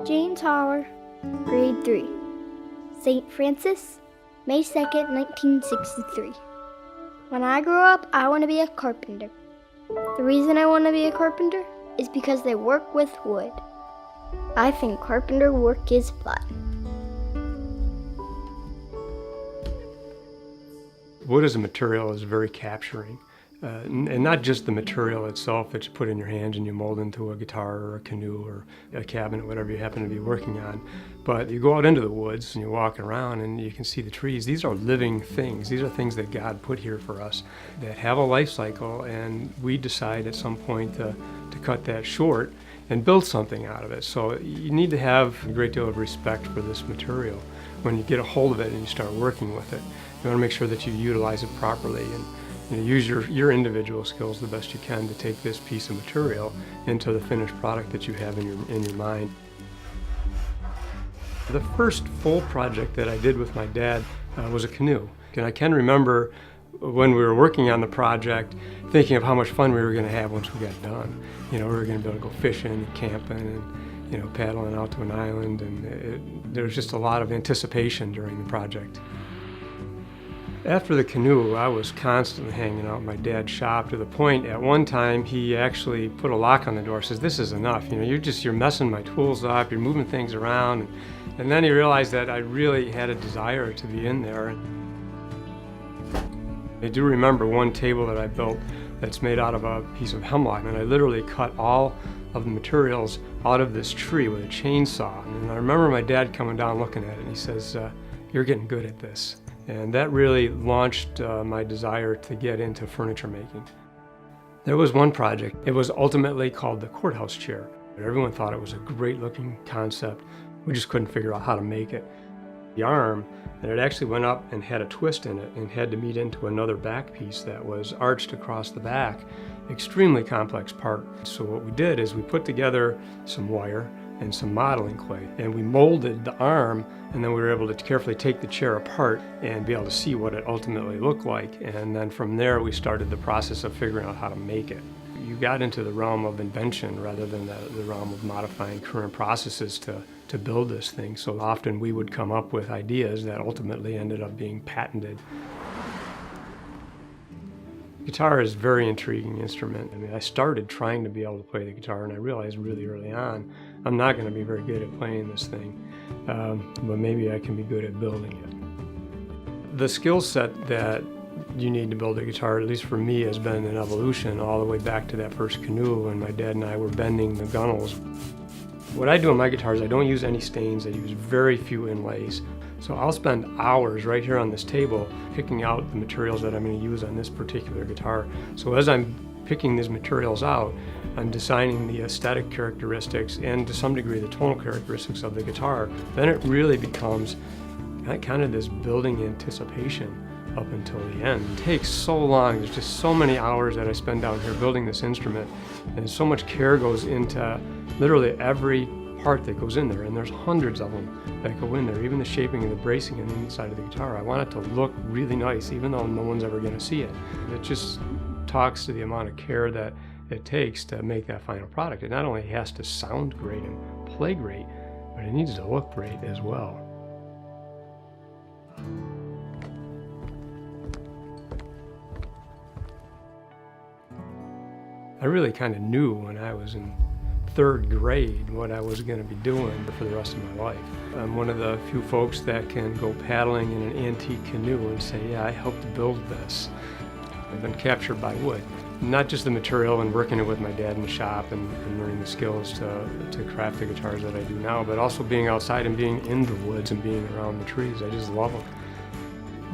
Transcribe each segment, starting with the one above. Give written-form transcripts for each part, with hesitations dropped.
James Holler, grade 3. St. Francis, May 2nd, 1963. When I grow up, I want to be a carpenter. The reason I want to be a carpenter is because they work with wood. I think carpenter work is fun. Wood as a material is very capturing. And not just the material itself that you put in your hands and you mold into a guitar or a canoe or a cabinet, whatever you happen to be working on. But you go out into the woods and you walk around and you can see the trees. These are living things. These are things that God put here for us that have a life cycle, and we decide at some point to cut that short and build something out of it. So you need to have a great deal of respect for this material when you get a hold of it and you start working with it. You want to make sure that you utilize it properly and use your individual skills the best you can to take this piece of material into the finished product that you have in your mind. The first full project that I did with my dad was a canoe. And I can remember when we were working on the project thinking of how much fun we were going to have once we got done. We were going to be able to go fishing and camping and paddling out to an island, and there was just a lot of anticipation during the project. After the canoe, I was constantly hanging out in my dad's shop to the point at one time he actually put a lock on the door, says, "This is enough, you're messing my tools up, you're moving things around." And then he realized that I really had a desire to be in there. I do remember one table that I built that's made out of a piece of hemlock, and I literally cut all of the materials out of this tree with a chainsaw. And I remember my dad coming down looking at it, and he says, "You're getting good at this." And that really launched my desire to get into furniture making. There was one project. It was ultimately called the courthouse chair. Everyone thought it was a great looking concept. We just couldn't figure out how to make it. The arm, and it actually went up and had a twist in it and had to meet into another back piece that was arched across the back. Extremely complex part. So what we did is we put together some wire and some modeling clay, and we molded the arm, and then we were able to carefully take the chair apart and be able to see what it ultimately looked like. And then from there we started the process of figuring out how to make it. You got into the realm of invention rather than the realm of modifying current processes to build this thing. So often we would come up with ideas that ultimately ended up being patented. Guitar is a very intriguing instrument. I started trying to be able to play the guitar, and I realized really early on I'm not going to be very good at playing this thing, but maybe I can be good at building it. The skill set that you need to build a guitar, at least for me, has been an evolution all the way back to that first canoe when my dad and I were bending the gunnels. What I do on my guitar is I don't use any stains. I use very few inlays. So I'll spend hours right here on this table picking out the materials that I'm going to use on this particular guitar. So as I'm picking these materials out, I'm designing the aesthetic characteristics and to some degree the tonal characteristics of the guitar. Then it really becomes kind of this building anticipation up until the end. It takes so long. There's just so many hours that I spend down here building this instrument, and so much care goes into literally every part that goes in there, and there's hundreds of them that go in there, even the shaping and the bracing on the inside of the guitar. I want it to look really nice, even though no one's ever going to see it. It just talks to the amount of care that it takes to make that final product. It not only has to sound great and play great, but it needs to look great as well. I really kind of knew when I was in third grade what I was going to be doing for the rest of my life. I'm one of the few folks that can go paddling in an antique canoe and say, yeah, I helped build this. I've been captured by wood. Not just the material and working it with my dad in the shop and learning the skills to craft the guitars that I do now, but also being outside and being in the woods and being around the trees. I just love them.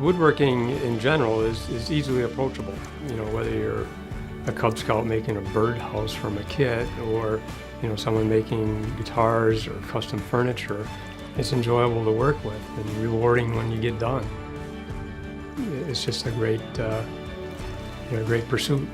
Woodworking in general is easily approachable. Whether you're a Cub Scout making a birdhouse from a kit, or someone making guitars or custom furniture, it's enjoyable to work with and rewarding when you get done. It's just a great pursuit.